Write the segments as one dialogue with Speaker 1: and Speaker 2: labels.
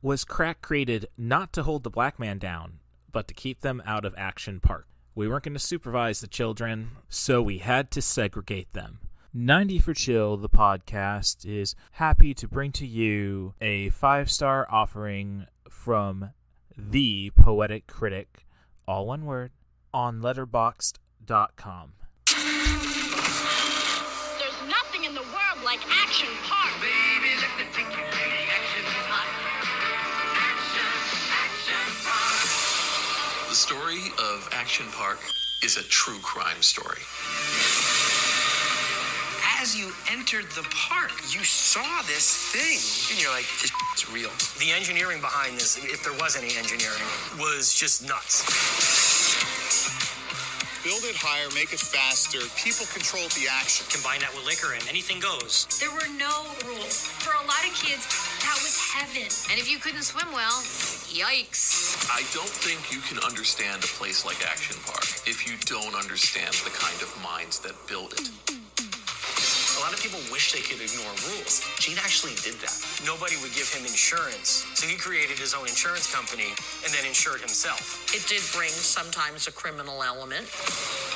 Speaker 1: Was crack created not to hold the black man down, but to keep them out of Action Park? We weren't going to supervise the children, so we had to segregate them. 90 for Chill, the podcast, is happy to bring to you a 5-star offering from ThePoeticCritic, all one word, on letterboxd.com.
Speaker 2: There's nothing in the world like Action Park. Baby, let me take you to the Action Park. Action Park.
Speaker 3: The story of Action Park is a true crime story. As you entered the park, you saw this thing, and you're like, this is real.
Speaker 4: The engineering behind this, if there was any engineering, was just nuts.
Speaker 5: Build it higher, make it faster. People control the action.
Speaker 4: Combine that with liquor and anything goes.
Speaker 6: There were no rules. For a lot of kids, that was heaven. And if you couldn't swim well, yikes.
Speaker 3: I don't think you can understand a place like Action Park if you don't understand the kind of minds that build it.
Speaker 4: A lot of people wish they could ignore rules. Gene actually did that. Nobody would give him insurance, so he created his own insurance company and then insured himself.
Speaker 7: It did bring sometimes a criminal element.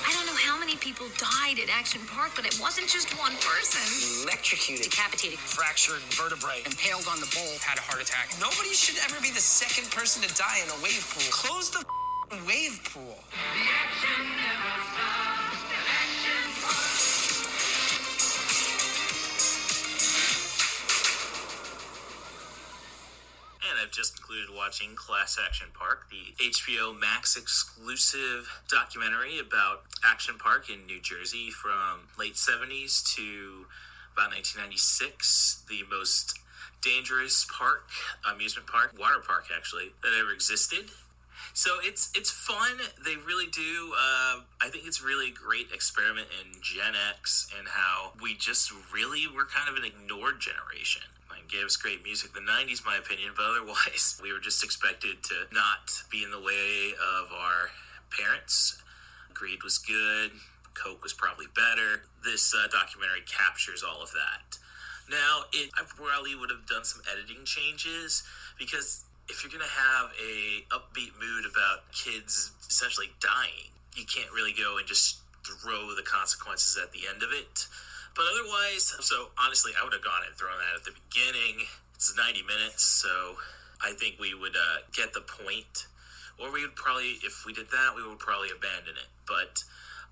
Speaker 6: I don't know how many people died at Action Park, but it wasn't just one person.
Speaker 4: Electrocuted,
Speaker 6: Decapitated.
Speaker 4: fractured vertebrae, impaled on the bowl, had a heart attack. Nobody should ever be the second person to die in a wave pool. Close the wave pool.
Speaker 2: The action never stops at Action Park.
Speaker 1: And I've just concluded watching Class Action Park, the HBO Max exclusive documentary about Action Park in New Jersey from late 70s to about 1996, the most dangerous park, amusement park, water park actually, that ever existed. So it's fun. They really do. I think it's really a great experiment in Gen X and how we just really were kind of an ignored generation. It gave us great music in the 90s, my opinion, but otherwise we were just expected to not be in the way of our parents. Greed was good. Coke was probably better. This documentary captures all of that. Now, I probably would have done some editing changes because if you're going to have a upbeat mood about kids essentially dying, you can't really go and just throw the consequences at the end of it. But otherwise, so honestly, I would have gone and thrown that at the beginning. It's 90 minutes, so I think we would get the point. Or we would probably, if we did that, we would probably abandon it. But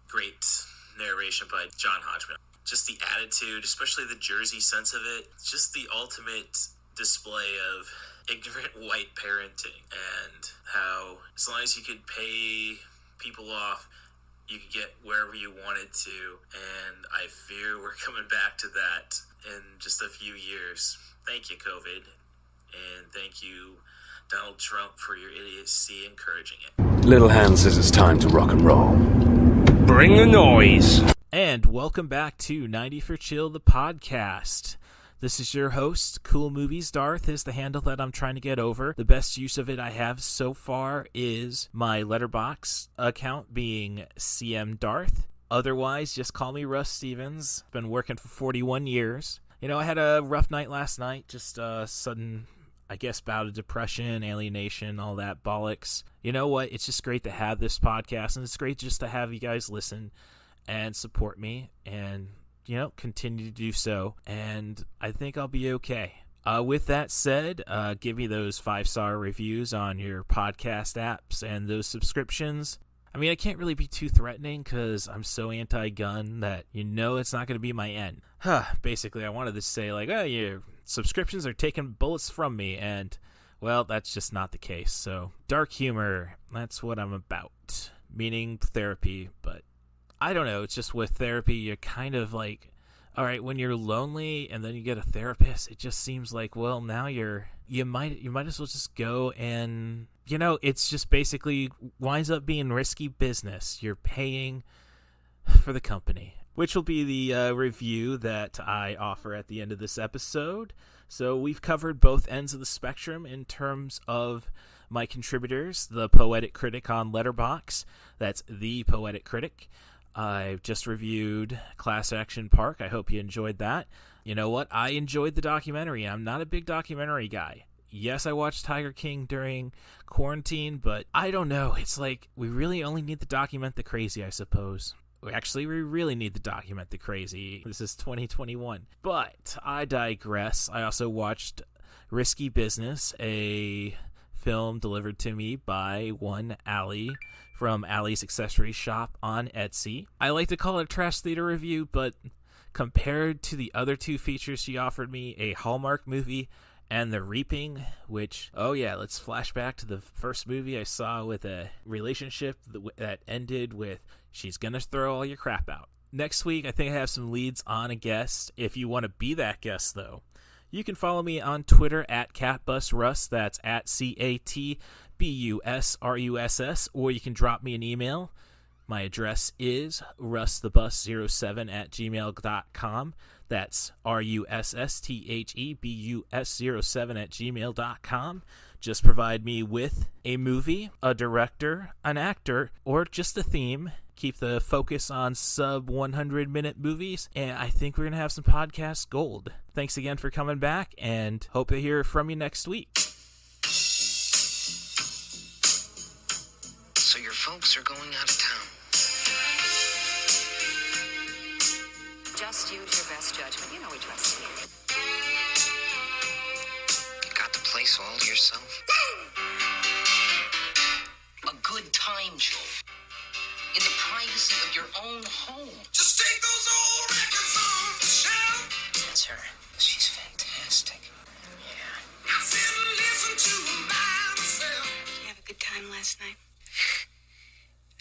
Speaker 1: great narration by John Hodgman. Just the attitude, especially the Jersey sense of it. Just the ultimate display of ignorant white parenting and how as long as you could pay people off, you could get wherever you wanted to, and I fear we're coming back to that in just a few years. Thank you, COVID, and thank you, Donald Trump, for your idiocy encouraging it.
Speaker 8: Little Hand says it's time to rock and roll. Bring the noise.
Speaker 1: And welcome back to 90 for Chill, the podcast. This is your host, Cool Movies Darth is the handle that I'm trying to get over. The best use of it I have so far is my Letterboxd account being CM Darth. Otherwise, just call me Russ Stevens. Been working for 41 years. You know, I had a rough night last night. Just a sudden, I guess, bout of depression, alienation, all that bollocks. You know what? It's just great to have this podcast, and it's great just to have you guys listen and support me and continue to do so, and I think I'll be okay. With that said, give me those 5-star reviews on your podcast apps and those subscriptions. I mean, I can't really be too threatening because I'm so anti-gun that it's not going to be my end. Basically, I wanted to say, your subscriptions are taking bullets from me, and, well, that's just not the case. So, dark humor, that's what I'm about. Meaning therapy, but I don't know, it's just with therapy, you're kind of like, all right, when you're lonely and then you get a therapist, it just seems like, well, now you might as well just go and, it's just basically winds up being risky business. You're paying for the company, which will be the review that I offer at the end of this episode. So we've covered both ends of the spectrum in terms of my contributors, the Poetic Critic on Letterboxd. That's The Poetic Critic. I've just reviewed Class Action Park. I hope you enjoyed that. You know what? I enjoyed the documentary. I'm not a big documentary guy.
Speaker 9: yes, I watched Tiger King during quarantine, but I don't know. It's like we really only need to document the crazy, I suppose. Actually, we really need to document the crazy. This is 2021. But I digress. I also watched Risky Business, a film delivered to me by one Allie from Allie's Accessory Shop on Etsy. I like to call it a trash theater review, but compared to the other two features she offered me, a Hallmark movie and The Reaping, which, oh yeah, let's flash back to the first movie I saw with a relationship that ended with, she's gonna throw all your crap out. Next week, I think I have some leads on a guest. If you want to be that guest, though, you can follow me on Twitter at CatBusRuss, that's at CatBusRuss, or you can drop me an email. My address is russthebus07@gmail.com. That's RUSSTHEBUS07@gmail.com. Just provide me with a movie, a director, an actor, or just a theme. Keep the focus on sub 100-minute movies, and I think we're going to have some podcast gold. Thanks again for coming back, and hope to hear from you next week.
Speaker 10: So your folks are going out of town.
Speaker 6: Just use your best judgment. You know we trust you.
Speaker 10: You got the place all to yourself? A good time, Joe. In the privacy of your own home. Just take those old records off the shelf. That's her. She's fantastic. Yeah. I sit and listen to them by myself.
Speaker 6: Did you have a good time last night?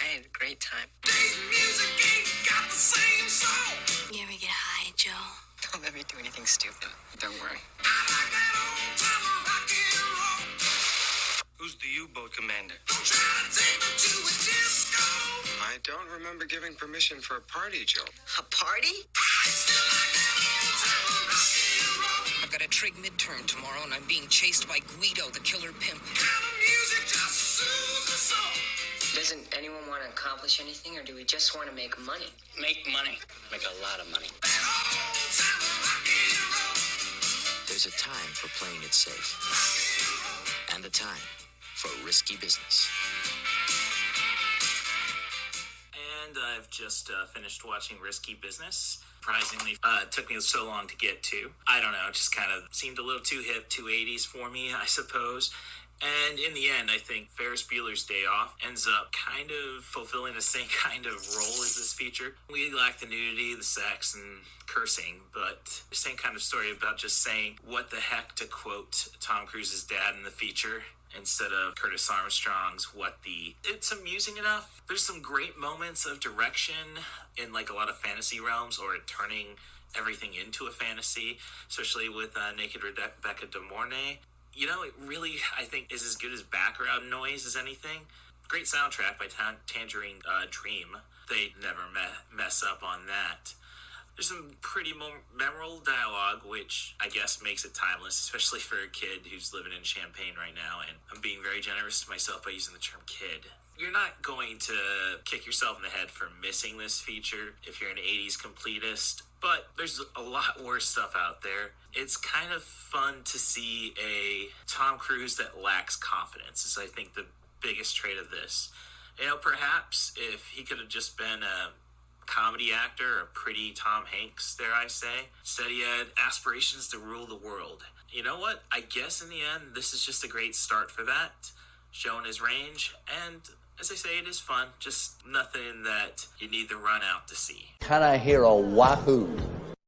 Speaker 10: I had a great time.
Speaker 2: Today's music ain't got the same soul.
Speaker 6: You ever get high, Joe?
Speaker 10: Don't let me do anything stupid. Don't worry.
Speaker 2: I like that old time rock and roll.
Speaker 4: Who's the U-boat commander?
Speaker 2: Don't try to take me to a disco.
Speaker 5: I don't remember giving permission for a party, Joe.
Speaker 10: A party?
Speaker 2: I still like that old time rock and roll.
Speaker 10: I've got a trig midterm tomorrow, and I'm being chased by Guido, the killer pimp.
Speaker 2: Kind of music just soothes the soul.
Speaker 10: Doesn't anyone want to accomplish anything, or do we just want to make money? Make money. Make a lot of money.
Speaker 2: That old time rock and roll.
Speaker 10: There's a time for playing it safe. And a time for risky business.
Speaker 1: And I've just finished watching Risky Business. Surprisingly, it took me so long to get to. I don't know, it just kind of seemed a little too hip, too 80s for me, I suppose. And in the end, I think Ferris Bueller's Day Off ends up kind of fulfilling the same kind of role as this feature. We lack the nudity, the sex, and cursing, but the same kind of story about just saying what the heck, to quote Tom Cruise's dad in the feature, instead of Curtis Armstrong's what the... It's amusing enough. There's some great moments of direction in like a lot of fantasy realms, or turning everything into a fantasy, especially with Naked Rebecca De Mornay. You know, it really, I think, is as good as background noise as anything. Great soundtrack by Tangerine Dream. They never mess up on that. There's some pretty memorable dialogue, which I guess makes it timeless, especially for a kid who's living in Champaign right now. And I'm being very generous to myself by using the term kid. You're not going to kick yourself in the head for missing this feature if you're an 80s completist, but there's a lot worse stuff out there. It's kind of fun to see a Tom Cruise that lacks confidence, is I think the biggest trait of this. You know, perhaps if he could have just been a comedy actor, a pretty Tom Hanks, dare I say. Instead, he had aspirations to rule the world. You know what? I guess in the end, this is just a great start for that, showing his range, and as I say, it is fun, just nothing that you need to run out to see.
Speaker 8: Can I hear a wahoo?